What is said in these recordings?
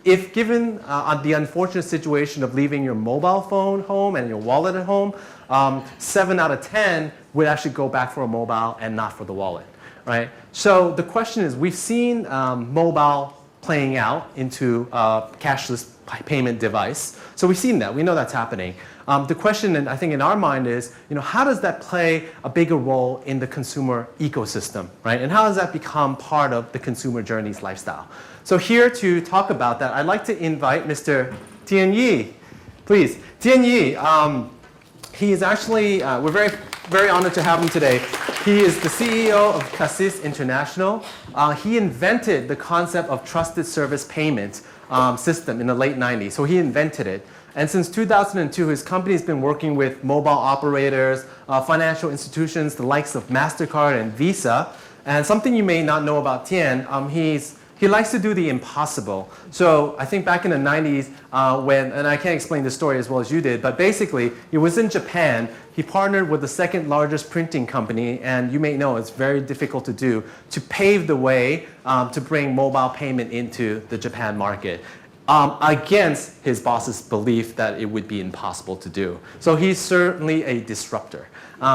if given the unfortunate situation of leaving your mobile phone home and your wallet at home, 7 out of 10 would actually go back for a mobile and not for the wallet, right? So the question is, we've seen mobile playing out into a cashless payment device. So we've seen that. We know that's happening. The question, and I think in our mind, is how does that play a bigger role in the consumer ecosystem, right? And how does that become part of the consumer journey's lifestyle? So here to talk about that, I'd like to invite Mr. Thian. Please, Thian. He is actually, we're very, very honored to have him today. He is the CEO of Cassis International. He invented the concept of trusted service payment system in the late 90s. So he invented it. And since 2002, his company has been working with mobile operators, financial institutions, the likes of MasterCard and Visa. And something you may not know about Thian, he likes to do the impossible. So I think back in the 90s, and I can't explain the story as well as you did, but basically, he was in Japan. He partnered with the second largest printing company, and you may know it's very difficult to do, to pave the way to bring mobile payment into the Japan market. Against his boss's belief that it would be impossible to do. So he's certainly a disruptor.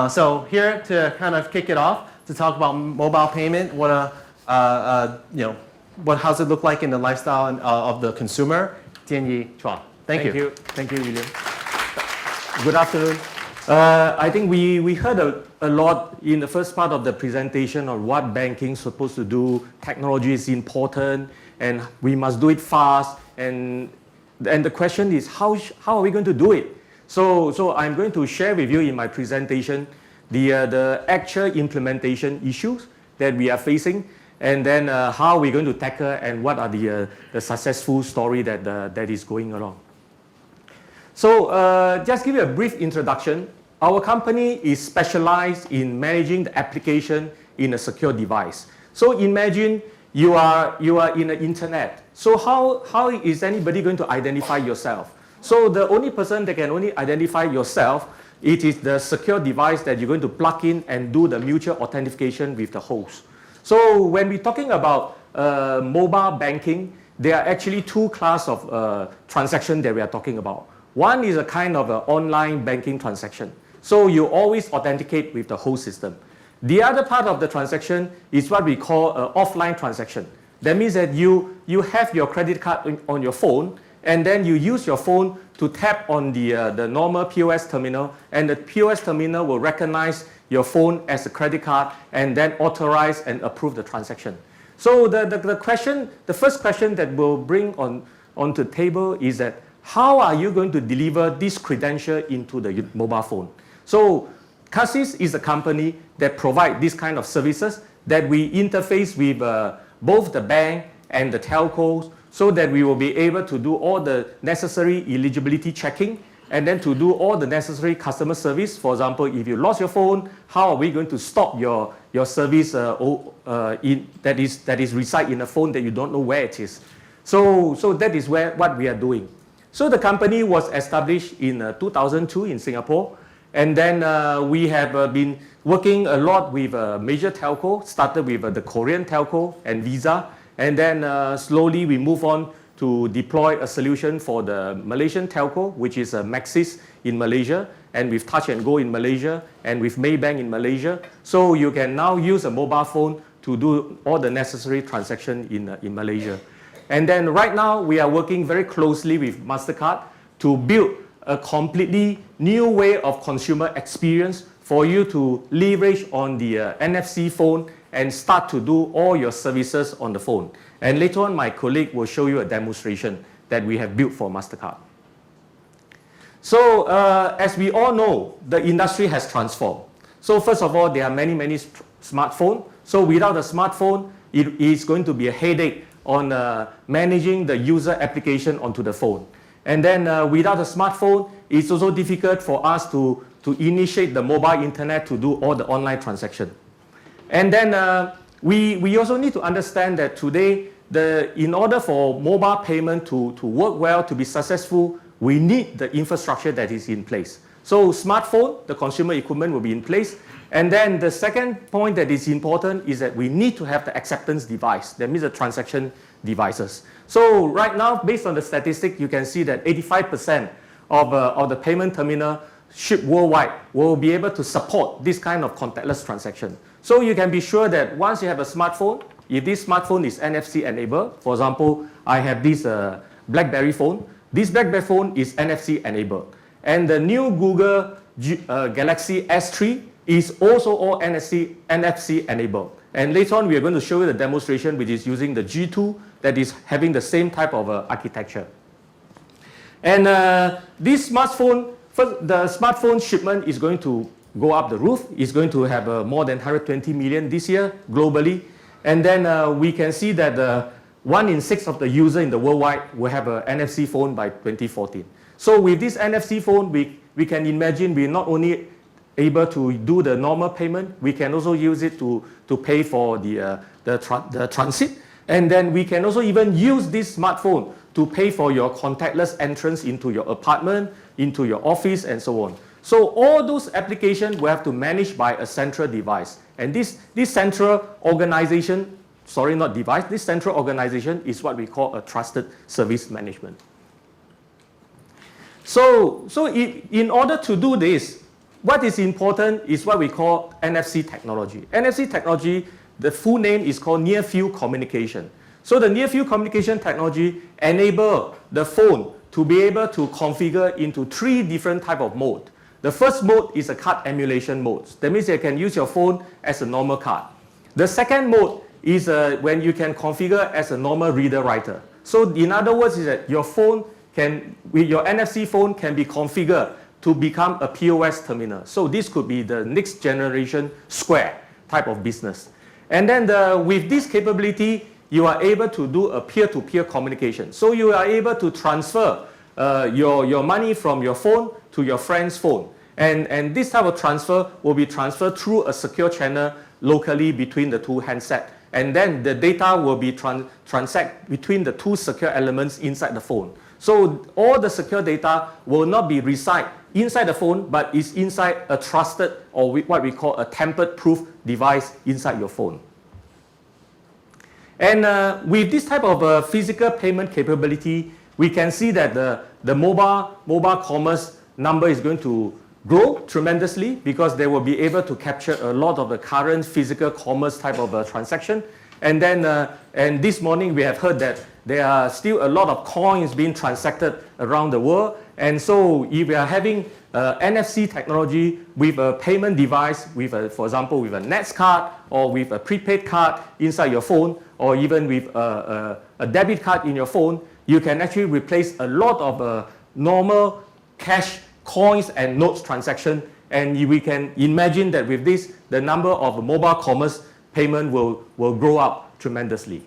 So here to kind of kick it off, to talk about mobile payment, how's it look like in the lifestyle of the consumer? Thian Chua. Thank you. Thank you, William. Good afternoon. I think we heard a lot in the first part of the presentation on what banking is supposed to do. Technology is important, and we must do it fast. And the question is, how are we going to do it? So I'm going to share with you in my presentation the actual implementation issues that we are facing, and then how we're going to tackle and what are the successful story that is going along. So just give you a brief introduction. Our company is specialized in managing the application in a secure device. So imagine you are in the internet. So how is anybody going to identify yourself? So the only person that can only identify yourself, it is the secure device that you're going to plug in and do the mutual authentication with the host. So when we're talking about mobile banking, there are actually two classes of transaction that we are talking about. One is a kind of an online banking transaction. So you always authenticate with the host system. The other part of the transaction is what we call an offline transaction. That means that you have your credit card on your phone, and then you use your phone to tap on the normal POS terminal, and the POS terminal will recognize your phone as a credit card and then authorize and approve the transaction. So the first question that we'll bring onto the table is that how are you going to deliver this credential into the mobile phone? So Cassis is a company that provides this kind of services that we interface with both the bank and the telcos, so that we will be able to do all the necessary eligibility checking and then to do all the necessary customer service. For example, if you lost your phone, how are we going to stop your service that is reside in a phone that you don't know where it is? So that is what we are doing. So the company was established in 2002 in Singapore, and then we have been working a lot with major telco, started with the Korean telco and Visa, and then slowly we move on to deploy a solution for the Malaysian telco, which is Maxis in Malaysia, and with Touch and Go in Malaysia, and with Maybank in Malaysia. So you can now use a mobile phone to do all the necessary transaction in Malaysia. And then right now we are working very closely with MasterCard to build a completely new way of consumer experience for you to leverage on the NFC phone and start to do all your services on the phone. And later on, my colleague will show you a demonstration that we have built for MasterCard. So as we all know, the industry has transformed. So first of all, there are many smartphones. So without a smartphone, it is going to be a headache on managing the user application onto the phone. And then without a smartphone, it's also difficult for us to initiate the mobile internet to do all the online transaction. And then we also need to understand that today, in order for mobile payment to work well, to be successful, we need the infrastructure that is in place. So smartphone, the consumer equipment will be in place. And then the second point that is important is that we need to have the acceptance device. That means the transaction devices. So right now, based on the statistic, you can see that 85% of the payment terminal shipped worldwide will be able to support this kind of contactless transaction. So you can be sure that once you have a smartphone, if this smartphone is NFC enabled, for example, I have this BlackBerry phone. This BlackBerry phone is NFC enabled. And the new Google Galaxy S3 is also all NFC enabled. And later on, we are going to show you the demonstration which is using the G2 that is having the same type of architecture. And this smartphone, first, the smartphone shipment is going to go up the roof. It's going to have more than 120 million this year globally. And then we can see that 1 in 6 of the users in the worldwide will have an NFC phone by 2014. So with this NFC phone, we can imagine we're not only able to do the normal payment, we can also use it to pay for the transit. And then we can also even use this smartphone to pay for your contactless entrance into your apartment, into your office, and so on. So all those applications will have to manage by a central device. And this central organization, sorry, not device, this central organization is what we call a trusted service management. So in order to do this, what is important is what we call NFC technology. NFC technology, the full name is called near field communication. So the near field communication technology enables the phone to be able to configure into 3 different types of modes. The first mode is a card emulation mode. That means you can use your phone as a normal card. The second mode is when you can configure as a normal reader-writer. So in other words, is that your phone with your NFC phone can be configured to become a POS terminal. So this could be the next generation Square type of business. And then with this capability, you are able to do a peer-to-peer communication. So you are able to transfer your money from your phone to your friend's phone. And this type of transfer will be transferred through a secure channel locally between the 2 handsets. And then the data will be transacted between the 2 secure elements inside the phone. So all the secure data will not be reside inside the phone, but is inside a trusted, or what we call a tamper-proof device inside your phone. And with this type of physical payment capability, we can see that the mobile commerce number is going to grow tremendously because they will be able to capture a lot of the current physical commerce type of transaction. And then and this morning we have heard that there are still a lot of coins being transacted around the world. And so if we are having NFC technology with a payment device, for example, with a Nets card or with a prepaid card inside your phone, or even with a debit card in your phone, you can actually replace a lot of normal cash, coins, and notes transaction. And we can imagine that with this, the number of mobile commerce payment will grow up tremendously.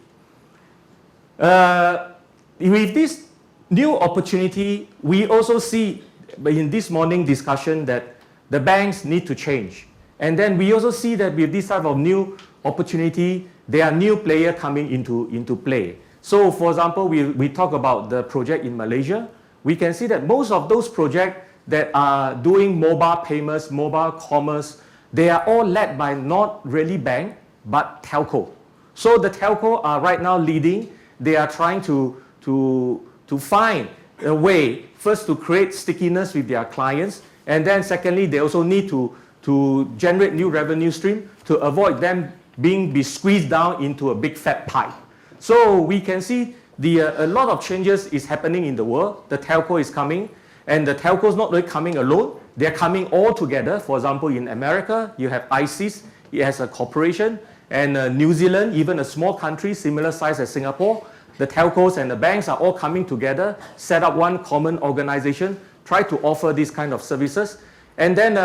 With this new opportunity, we also see in this morning discussion that the banks need to change. And then we also see that with this type of new opportunity, there are new players coming into play. So for example, we talk about the project in Malaysia. We can see that most of those projects that are doing mobile payments, mobile commerce, they are all led by not really bank, but telco. So the telco are right now leading. They are trying to find a way, first to create stickiness with their clients, and then secondly, they also need to generate new revenue stream to avoid them be squeezed down into a big fat pipe. So we can see a lot of changes is happening in the world. The telco is coming, and the telco is not really coming alone. They're coming all together. For example, in America, you have Casis. It has a corporation. And New Zealand, even a small country, similar size as Singapore, the telcos and the banks are all coming together, set up one common organization, try to offer these kind of services. And then,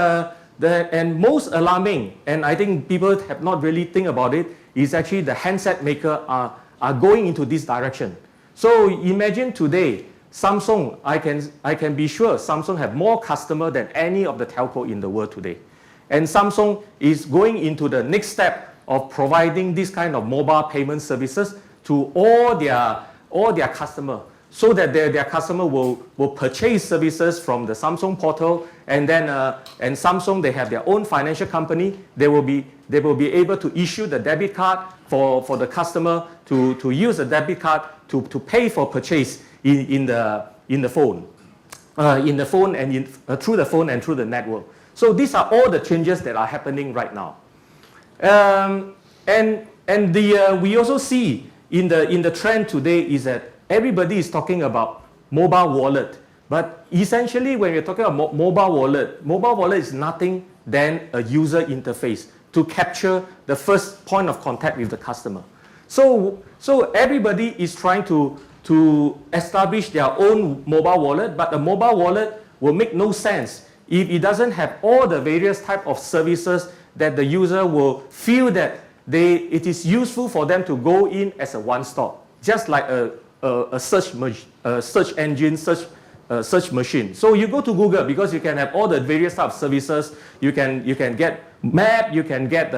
and most alarming, and I think people have not really think about it, is actually the handset maker are going into this direction. So imagine today, Samsung, I can be sure Samsung have more customers than any of the telco in the world today. And Samsung is going into the next step of providing this kind of mobile payment services to all their customers. so that their customer will purchase services from the Samsung portal, and then and Samsung, they have their own financial company. They will be able to issue the debit card for the customer to use the debit card to pay for purchase in the phone and through the phone and through the network. So these are all the changes that are happening right now. We also see in the trend today is that everybody is talking about mobile wallet. But essentially, when you're talking about mobile wallet is nothing than a user interface to capture the first point of contact with the customer. So everybody is trying to establish their own mobile wallet, but a mobile wallet will make no sense if it doesn't have all the various type of services that the user will feel that it is useful for them to go in as a one-stop, just like a search engine, search machine. So you go to Google because you can have all the various types of services. You can get map, you can get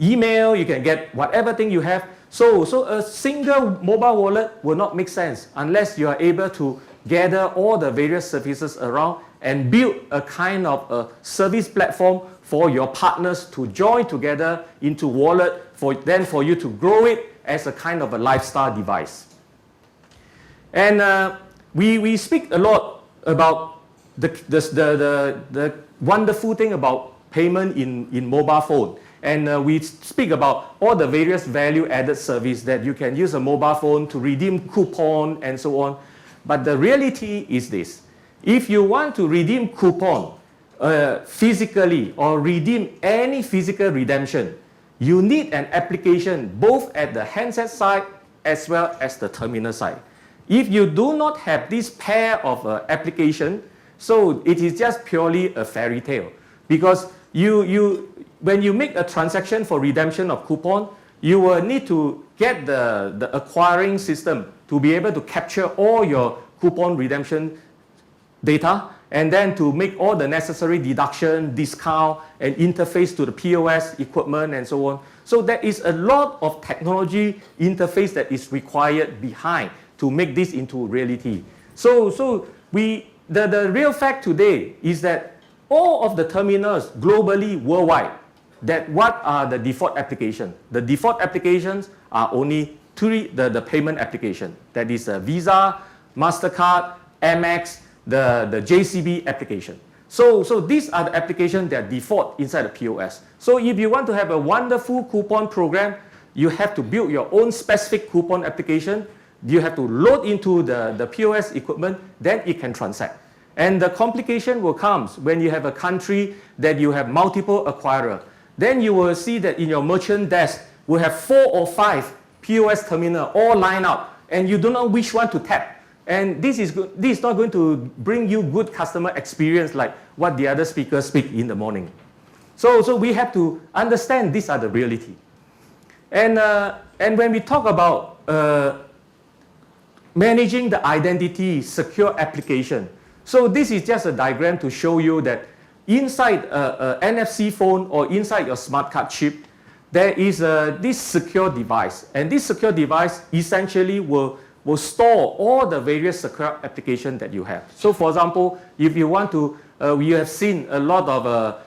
email, you can get whatever thing you have. So a single mobile wallet will not make sense unless you are able to gather all the various services around and build a kind of a service platform for your partners to join together into wallet, for you to grow it as a kind of a lifestyle device. And we speak a lot about the wonderful thing about payment in mobile phone. And we speak about all the various value-added service that you can use a mobile phone to redeem coupon and so on. But the reality is this. If you want to redeem coupon physically or redeem any physical redemption, you need an application both at the handset side as well as the terminal side. If you do not have this pair of application, so it is just purely a fairy tale. Because when you make a transaction for redemption of coupon, you will need to get the acquiring system to be able to capture all your coupon redemption data, and then to make all the necessary deduction, discount, and interface to the POS equipment and so on. So there is a lot of technology interface that is required behind to make this into reality. So the real fact today is that all of the terminals globally, worldwide, that what are the default applications? The default applications are only the payment application. That is Visa, MasterCard, Amex, the JCB application. So these are the applications that default inside the POS. So if you want to have a wonderful coupon program, you have to build your own specific coupon application. You have to load into the POS equipment, then it can transact. And the complication will come when you have a country that you have multiple acquirers. Then you will see that in your merchant desk will have 4 or 5 POS terminal all lined up, and you don't know which one to tap. And this is not going to bring you good customer experience like what the other speakers speak in the morning. So we have to understand these are the reality. And when we talk about managing the identity secure application, so this is just a diagram to show you that inside a NFC phone or inside your smart card chip, there is this secure device. And this secure device essentially will store all the various secure applications that you have. So for example, if you want to, we have seen a lot of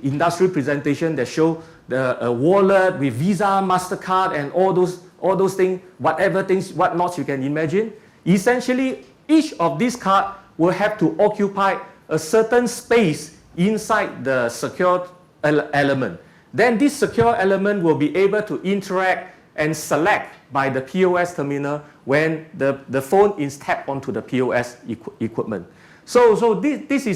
industry presentation that show the wallet with Visa, MasterCard, and all those things, what not you can imagine. Essentially, each of these cards will have to occupy a certain space inside the secure element. Then this secure element will be able to interact and select by the POS terminal when the phone is tapped onto the POS equipment. So this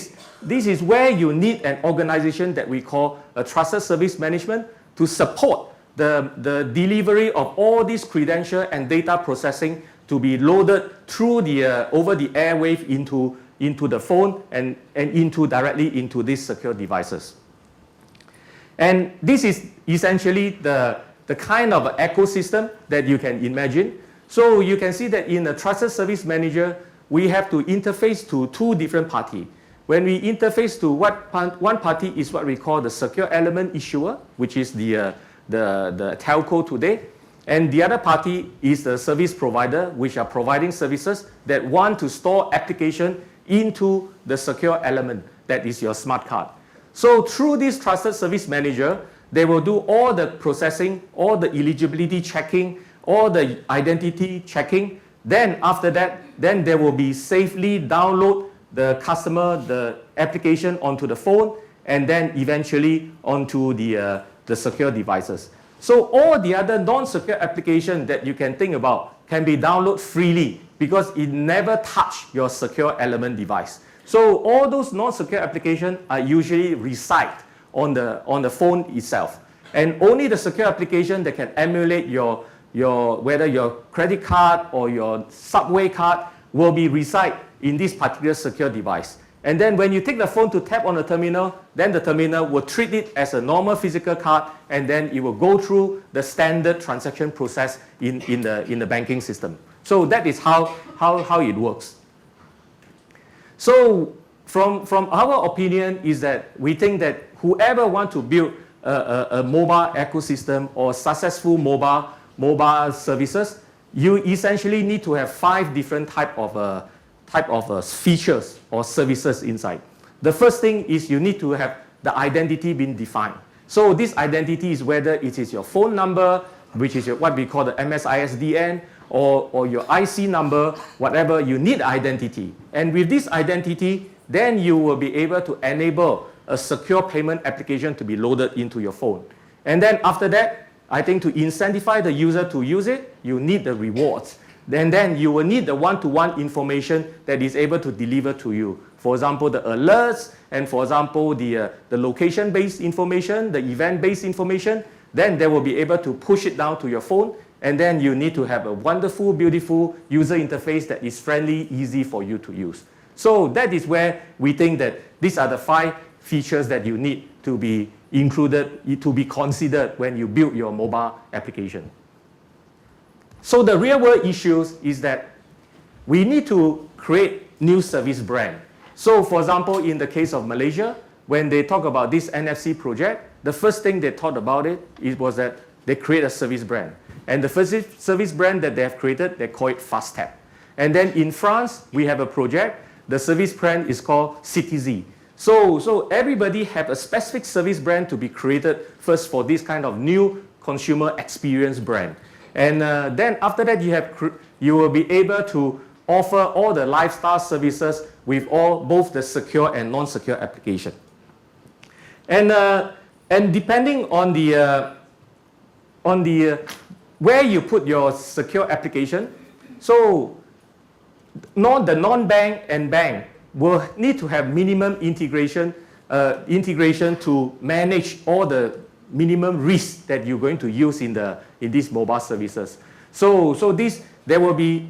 is where you need an organization that we call a trusted service management to support the delivery of all these credential and data processing to be loaded through the over the airwave into the phone and directly into these secure devices. And this is essentially the kind of ecosystem that you can imagine. So you can see that in a trusted service manager, we have to interface to 2 different parties. When we interface to one party is what we call the secure element issuer, which is the telco today. And the other party is the service provider, which are providing services that want to store application into the secure element that is your smart card. So through this trusted service manager, they will do all the processing, all the eligibility checking, all the identity checking. Then after that, then they will be safely download the customer, the application onto the phone, and then eventually onto the secure devices. So all the other non-secure applications that you can think about can be downloaded freely because it never touch your secure element device. So all those non-secure applications are usually reside on the phone itself. And only the secure application that can emulate whether your credit card or your subway card will be reside in this particular secure device. And then when you take the phone to tap on the terminal, then the terminal will treat it as a normal physical card, and then it will go through the standard transaction process in the banking system. So that is how it works. So from our opinion is that we think that whoever wants to build a mobile ecosystem or successful mobile services, you essentially need to have 5 different type of features or services inside. The first thing is you need to have the identity being defined. So this identity is whether it is your phone number, which is what we call the MSISDN, or your IC number, whatever, you need identity. And with this identity, then you will be able to enable a secure payment application to be loaded into your phone. And then after that, I think to incentivize the user to use it, you need the rewards. Then you will need the one-to-one information that is able to deliver to you. For example, the alerts, and for example, the location-based information, the event-based information. Then they will be able to push it down to your phone, and then you need to have a wonderful, beautiful user interface that is friendly, easy for you to use. So that is where we think that these are the 5 features that you need to be included, to be considered when you build your mobile application. So the real world issues is that we need to create new service brand. So for example, in the case of Malaysia, when they talk about this NFC project, the first thing they thought about it was that they create a service brand. And the first service brand that they have created, they call it FastTap. And then in France, we have a project. The service brand is called CityZ. So everybody have a specific service brand to be created first for this kind of new consumer experience brand. And then after that, you will be able to offer all the lifestyle services with both the secure and non-secure application. And depending on where you put your secure application, so the non-bank and bank will need to have minimum integration to manage all the minimum risks that you're going to use in these mobile services. So there will be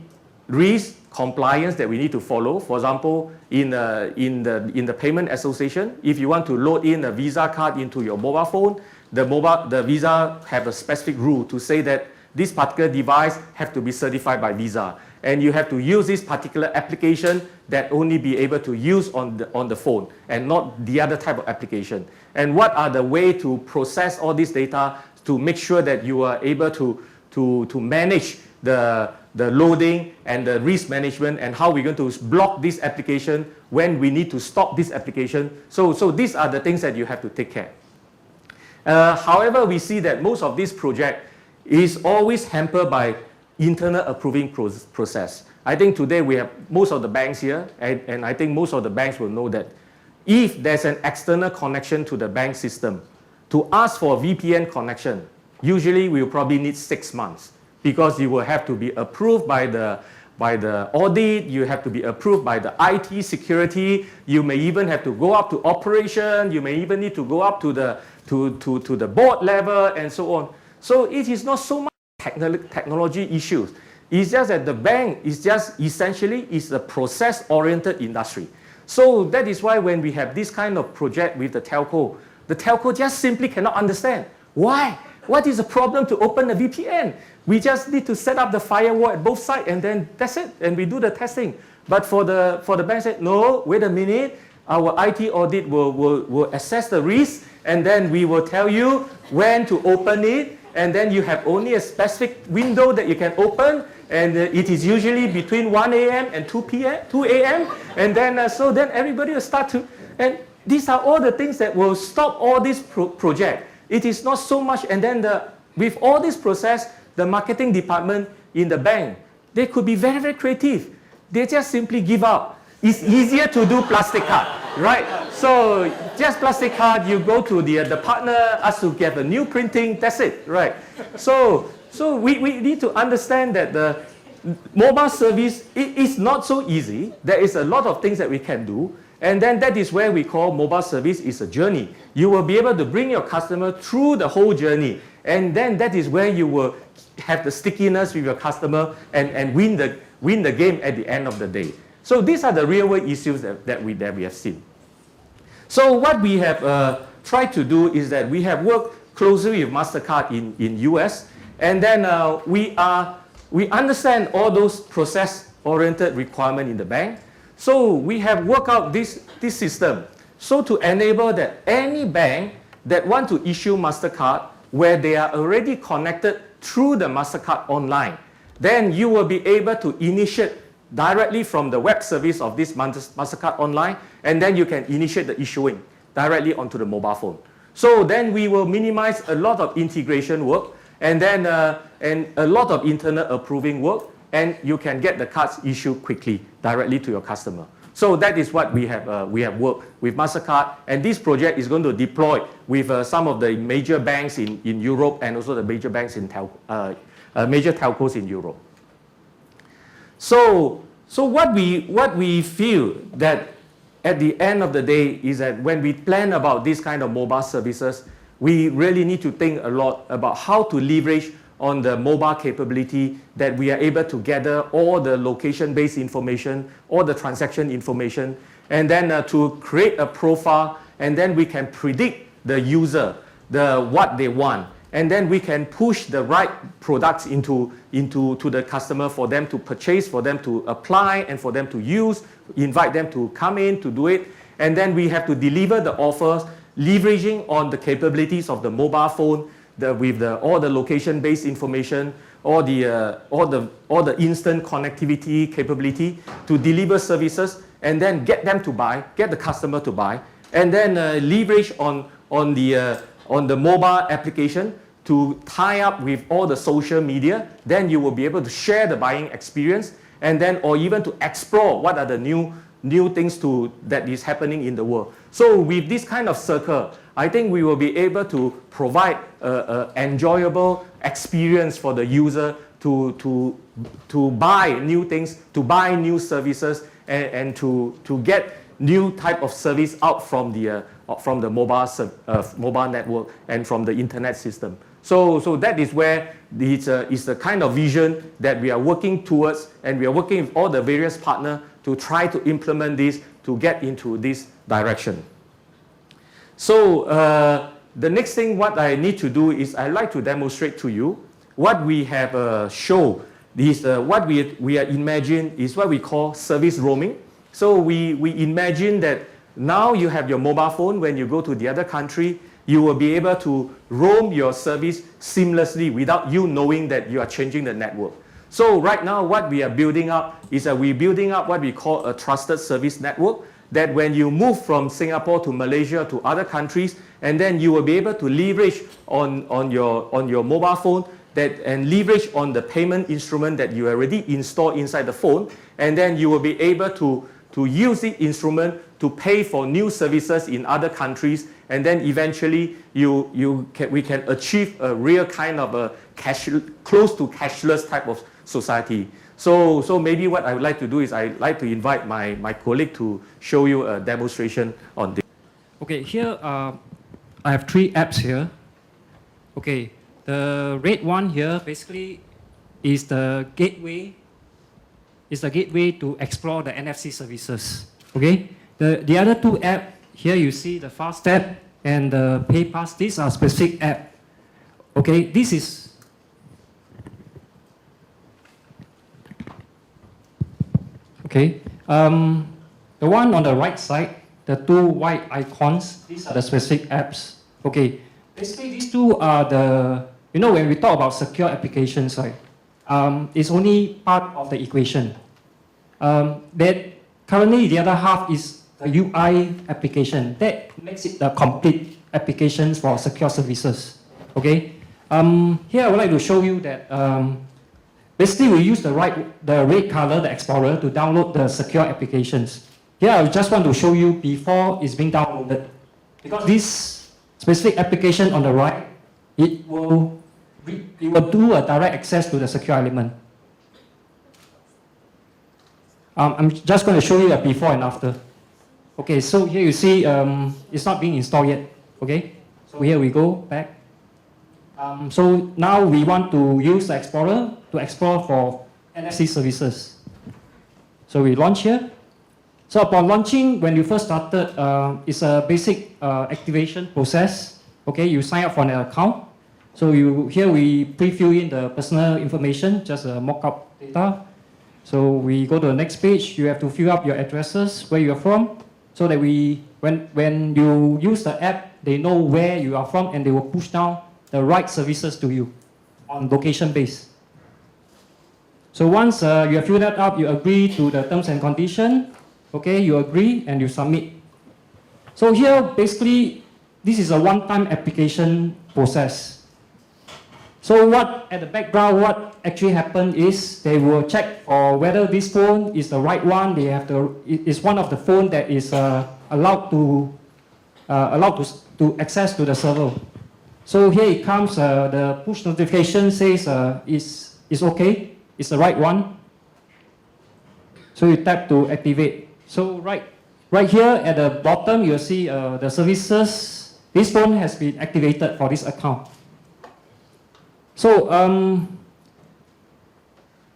risk compliance that we need to follow. For example, in the payment association, if you want to load in a Visa card into your mobile phone, the Visa have a specific rule to say that this particular device have to be certified by Visa, and you have to use this particular application that only be able to use on the phone and not the other type of application. And what are the way to process all this data to make sure that you are able to manage the loading and the risk management, and how we're going to block this application when we need to stop this application. So these are the things that you have to take care. However, we see that most of this project is always hampered by internal approving process. I think today we have most of the banks here, and I think most of the banks will know that if there's an external connection to the bank system, to ask for a VPN connection, usually we will probably need 6 months, because you will have to be approved by the audit, you have to be approved by the IT security, you may even have to go up to operation, you may even need to go up to the board level, and so on. So it is not so much technology issues. It's just that the bank is just essentially is a process-oriented industry. So that is why when we have this kind of project with the telco just simply cannot understand. Why? What is the problem to open a VPN? We just need to set up the firewall at both sides, and then that's it, and we do the testing. But for the bank said, no, wait a minute, our IT audit will assess the risk, and then we will tell you when to open it, and then you have only a specific window that you can open, and it is usually between 1 a.m. and 2 a.m. And then so then everybody will start to, and these are all the things that will stop all this project. It is not so much, and then with all this process, the marketing department in the bank, they could be very, very creative. They just simply give up. It's easier to do plastic card, right? So just plastic card, you go to the partner, ask to get a new printing, that's it, right? So we need to understand that the mobile service is not so easy. There is a lot of things that we can do. And then that is where we call mobile service is a journey. You will be able to bring your customer through the whole journey. And then that is where you will have the stickiness with your customer and win the game at the end of the day. So these are the real world issues that we have seen. So what we have tried to do is that we have worked closely with MasterCard in US. And then we understand all those process-oriented requirements in the bank. So we have worked out this system. So to enable that any bank that want to issue MasterCard where they are already connected through the MasterCard online, then you will be able to initiate directly from the web service of this MasterCard online, and then you can initiate the issuing directly onto the mobile phone. So then we will minimize a lot of integration work, and then and a lot of internal approving work, and you can get the cards issued quickly directly to your customer. So that is what we have worked with MasterCard, and this project is going to deploy with some of the major banks in Europe and also the major banks in major telcos in Europe. So what we feel that at the end of the day is that when we plan about this kind of mobile services, we really need to think a lot about how to leverage on the mobile capability that we are able to gather all the location-based information, all the transaction information, and then to create a profile, and then we can predict the user, what they want, and then we can push the right products into the customer for them to purchase, for them to apply, and for them to use, invite them to come in to do it, and then we have to deliver the offers, leveraging on the capabilities of the mobile phone, with all the location-based information, all the instant connectivity capability to deliver services, and then get the customer to buy, and then leverage on the mobile application to tie up with all the social media. Then you will be able to share the buying experience, and then or even to explore what are the new things that is happening in the world. So with this kind of circle, I think we will be able to provide an enjoyable experience for the user to buy new things, to buy new services, and to get new type of service out from the mobile network and from the internet system. So that is where it's the kind of vision that we are working towards, and we are working with all the various partners to try to implement this to get into this direction. So the next thing what I need to do is I'd like to demonstrate to you what we have shown. What we are imagine is what we call service roaming. So we imagine that now you have your mobile phone. When you go to the other country, you will be able to roam your service seamlessly without you knowing that you are changing the network. So right now what we are building up is that we're building up what we call a trusted service network, that when you move from Singapore to Malaysia to other countries, and then you will be able to leverage on your mobile phone and leverage on the payment instrument that you already installed inside the phone, and then you will be able to use the instrument to pay for new services in other countries, and then eventually we can achieve a real kind of a close to cashless type of society. So maybe what I would like to do is I'd like to invite my colleague to show you a demonstration on this. Okay, here I have 3 apps here. Okay, the red one here basically is the gateway. Is the gateway to explore the NFC services. Okay, the other 2 apps here you see the Fast app and the PayPass. These are specific app. Okay, this is. Okay, the one on the right side, the 2 white icons, these are the specific apps. Okay, basically these 2 are you know, when we talk about secure applications, right, it's only part of the equation. That currently the other half is the UI application. That makes it the complete applications for secure services. Okay. Here I would like to show you that basically we use the red color, the Explorer, to download the secure applications. Here I just want to show you before it's being downloaded, because this specific application on the right, it will do a direct access to the secure element. I'm just going to show you a before and after. Okay, so here you see it's not being installed yet. Okay, so here we go back. So now we want to use the Explorer to explore for NFC services. So we launch here. So upon launching, when you first started, it's a basic activation process. Okay, you sign up for an account. So here we pre-fill in the personal information, just a mock-up data. So we go to the next page. You have to fill up your addresses, where you are from, so that when you use the app, they know where you are from and they will push down the right services to you on location base. So once you have filled that up, you agree to the terms and conditions. Okay, you agree and you submit. So here, basically, this is a one-time application process. So at the background, what actually happened is they will check for whether this phone is the right one. It's one of the phone that is allowed to access to the server. So here it comes, the push notification says it's okay, it's the right one. So you tap to activate. So right here at the bottom, you'll see the services. This phone has been activated for this account. So,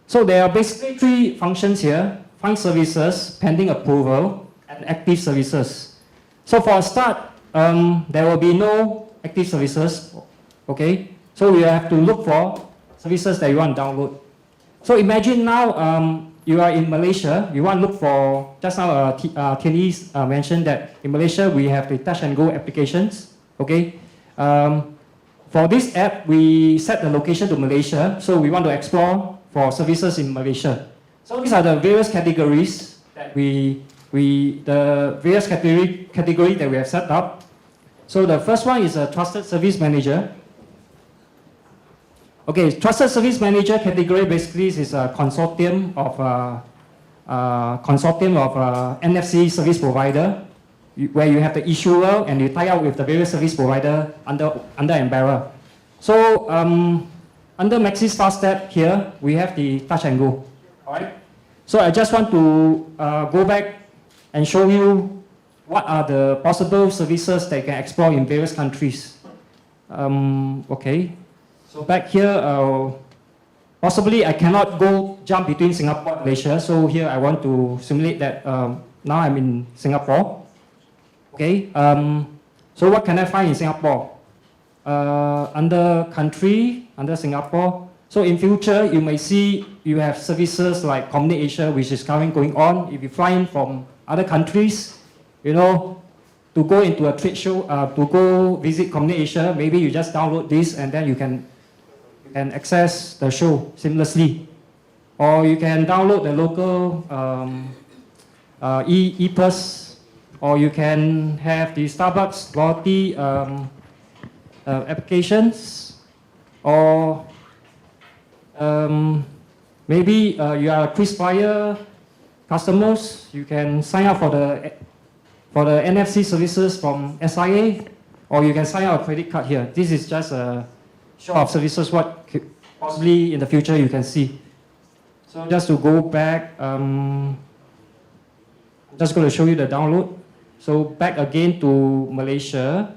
so there are basically three functions here: find services, pending approval, and active services. So for a start, there will be no active services. Okay, so we have to look for services that you want to download. So imagine now you are in Malaysia. You want to look for, just now Thian mentioned that in Malaysia we have the touch and go applications. Okay. For this app, we set the location to Malaysia, so we want to explore for services in Malaysia. So these are the various categories that the various category that we have set up. So the first one is a trusted service manager. Okay, trusted service manager category basically is a consortium of NFC service provider, where you have the issuer and you tie up with the various service provider under umbrella. So under Maxis Fast Step here, we have the touch and go. All right. So I just want to go back and show you what are the possible services that you can explore in various countries. Okay. So back here, possibly I cannot jump between Singapore and Malaysia. So here I want to simulate that now I'm in Singapore. Okay, so what can I find in Singapore? Under country, under Singapore. So in future, you may see you have services like Community Asia, which is currently going on. If you fly in from other countries, you know, to go into a trade show, to go visit Community Asia, maybe you just download this and then you can access the show seamlessly. Or you can download the local e-purse, or you can have the Starbucks loyalty applications, or maybe you are a KrisFlyer customers. You can sign up for the NFC services from SIA, or you can sign up a credit card here. This is just a show of services what possibly in the future you can see. So just to go back, I'm just going to show you the download. So back again to Malaysia,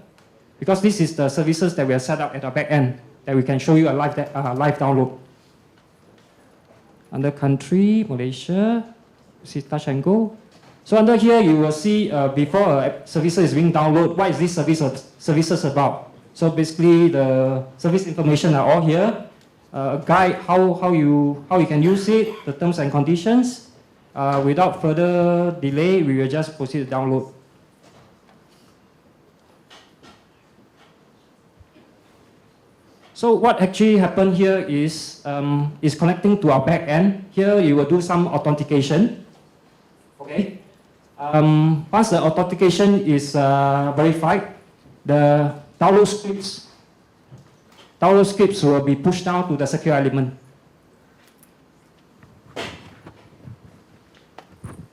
because this is the services that we have set up at the back end that we can show you a live download. Under country, Malaysia, see touch and go. So under here you will see before a service is being downloaded, what is this services about? So basically the service information are all here. A guide how you can use it, the terms and conditions. Without further delay, we will just proceed to download. So what actually happened here is connecting to our back end. Here you will do some authentication. Okay. Once the authentication is verified, the download scripts will be pushed down to the secure element.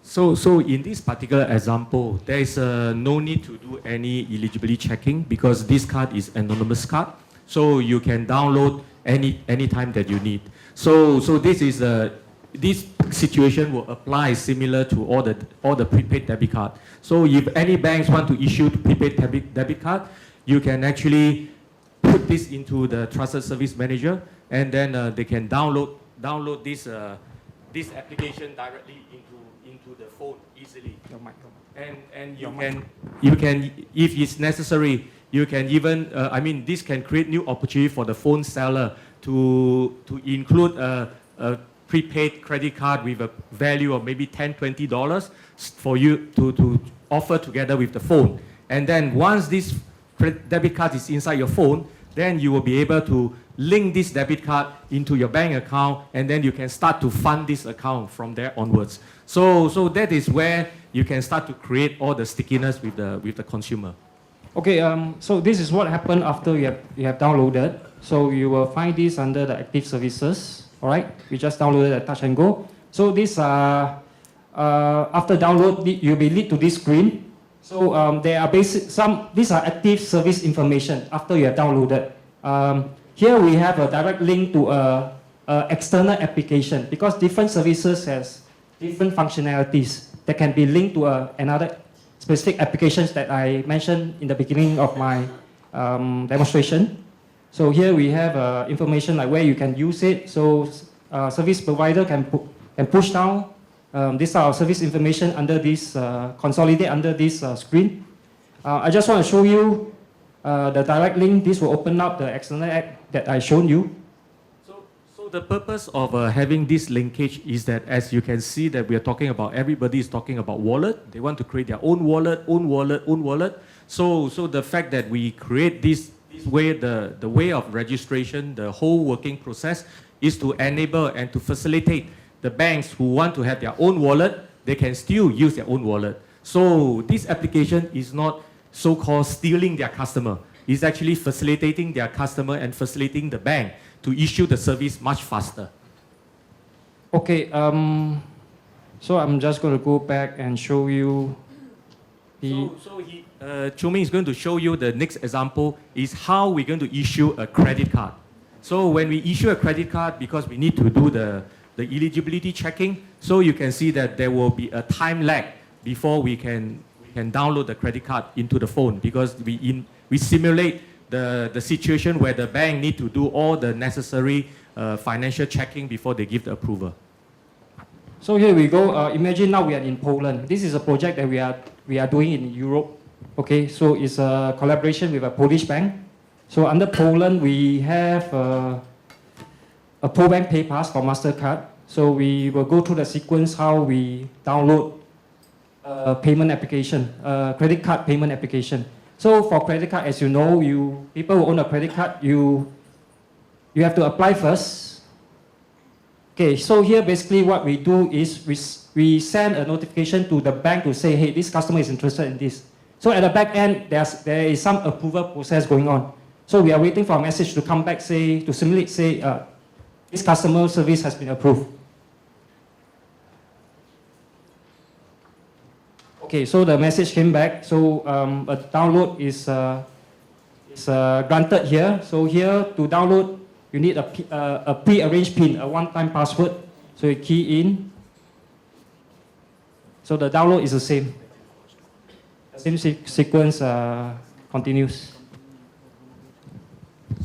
So in this particular example, there is no need to do any eligibility checking because this card is anonymous card. So you can download any time that you need. So this is this situation will apply similar to all the prepaid debit card. So if any banks want to issue prepaid debit card, you can actually put this into the trusted service manager, and then they can download this application directly into the phone easily. And you can if it's necessary, you can even this can create new opportunity for the phone seller to include a prepaid credit card with a value of maybe $10-20 for you to offer together with the phone. And then once this debit card is inside your phone, then you will be able to link this debit card into your bank account, and then you can start to fund this account from there onwards. So that is where you can start to create all the stickiness with the consumer. Okay, so this is what happened after you have downloaded. So you will find this under the active services. All right, we just downloaded a Touch and Go. So this after download, you'll be lead to this screen. So there are these are active service information after you have downloaded. Here we have a direct link to a external application because different services has different functionalities that can be linked to another specific applications that I mentioned in the beginning of my demonstration. So here we have information like where you can use it. So service provider can push down this our service information under this, consolidate under this screen. I just want to show you the direct link. This will open up the external app that I shown you. So the purpose of having this linkage is that, as you can see, that we are talking about, everybody is talking about wallet. They want to create their own wallet. So the fact that we create this way, the way of registration, the whole working process is to enable and to facilitate the banks who want to have their own wallet, they can still use their own wallet. So this application is not so-called stealing their customer. It's actually facilitating their customer and facilitating the bank to issue the service much faster. Okay, so I'm just going to go back and show you the... Choo Ming is going to show you the next example is how we're going to issue a credit card. So when we issue a credit card, because we need to do the eligibility checking, so you can see that there will be a time lag before we can download the credit card into the phone, because we simulate the situation where the bank need to do all the necessary financial checking before they give the approval. So here we go. Imagine now we are in Poland. This is a project that we are doing in Europe. Okay, so it's a collaboration with a Polish bank. So under Poland, we have a ProBank Pay Pass for MasterCard. So we will go through the sequence how we download a payment application, credit card payment application. So for credit card, as you know, people who own a credit card, you have to apply first. Okay, so here basically what we do is we send a notification to the bank to say, hey, this customer is interested in this. So at the back end, there is some approval process going on. So we are waiting for a message to come back, to simulate, this customer service has been approved. Okay, so the message came back. So a download is granted here. So here to download, you need a pre-arranged PIN, a one-time password. So you key in. So the download is the same. The same sequence continues.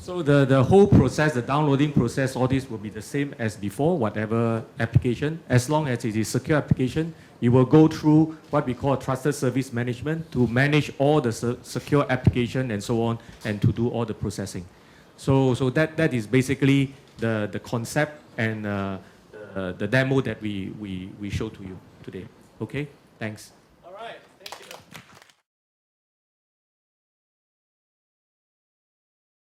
So the whole process, the downloading process, all this will be the same as before, whatever application. As long as it is secure application, you will go through what we call trusted service management to manage all the secure application and so on, and to do all the processing. So that is basically the concept and the demo that we show to you today. Okay, thanks.